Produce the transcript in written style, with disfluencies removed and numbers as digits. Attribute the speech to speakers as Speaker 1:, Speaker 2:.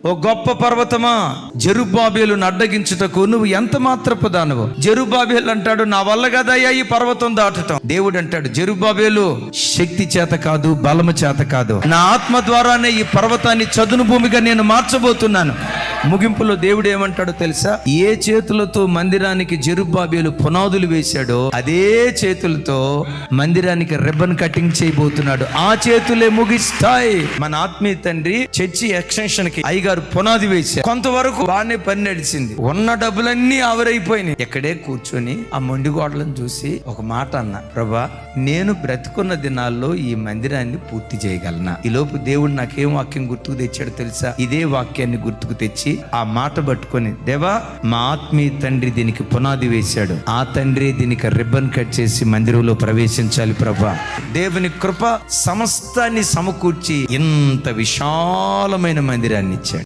Speaker 1: ఓ గొప్ప పర్వతమా, జెరుబ్బాబెలును అడ్డగించుటకు నువ్వు ఎంత మాత్రపు దానవు. జెరుబ్బాబెలు అంటాడు, నా వల్ల కదయ్యా ఈ పర్వతం దాటటం. దేవుడు అంటాడు, జెరుబ్బాబెలు శక్తి చేత కాదు, బలము చేత కాదు, నా ఆత్మ ద్వారానే ఈ పర్వతాన్ని చదును భూమిగా నేను మార్చబోతున్నాను. ముగింపులో దేవుడు ఏమంటాడో తెలుసా? ఏ చేతులతో మందిరానికి జెరుబ్బాబెలు పునాదులు వేశాడో అదే చేతులతో మందిరానికి రిబ్బన్ కటింగ్ చేయబోతున్నాడు. ఆ చేతులే ముగిస్తాయి. మన ఆత్మీయ తండ్రి చర్చి ఎక్స్టెన్షన్ కి అయ్యగారు పునాది వేశారు. కొంతవరకు బాగానే పని నడిచింది. ఉన్న డబ్బులన్నీ ఆవిరైపోయినాయి. ఇక్కడే కూర్చొని ఆ మొండి గోడలను చూసి ఒక మాట అన్నా, ప్రభా, నేను బ్రతుకున్న దినాల్లో ఈ మందిరాన్ని పూర్తి చేయగలనా? ఈ లోపు దేవుడు నాకేం వాక్యం గుర్తుకు తెచ్చాడు తెలుసా? ఇదే వాక్యాన్ని గుర్తుకు తెచ్చి ఆ మాట పట్టుకొని, దేవా, మా ఆత్మీయ తండ్రి దీనికి పునాది వేశాడు, ఆ తండ్రి దీనికి రిబ్బన్ కట్ చేసి మందిరంలో ప్రవేశించాలి ప్రభా. దేవుని కృప సమస్తాన్ని సమకూర్చి ఇంత విశాలమైన మందిరాన్ని ఇచ్చాడు.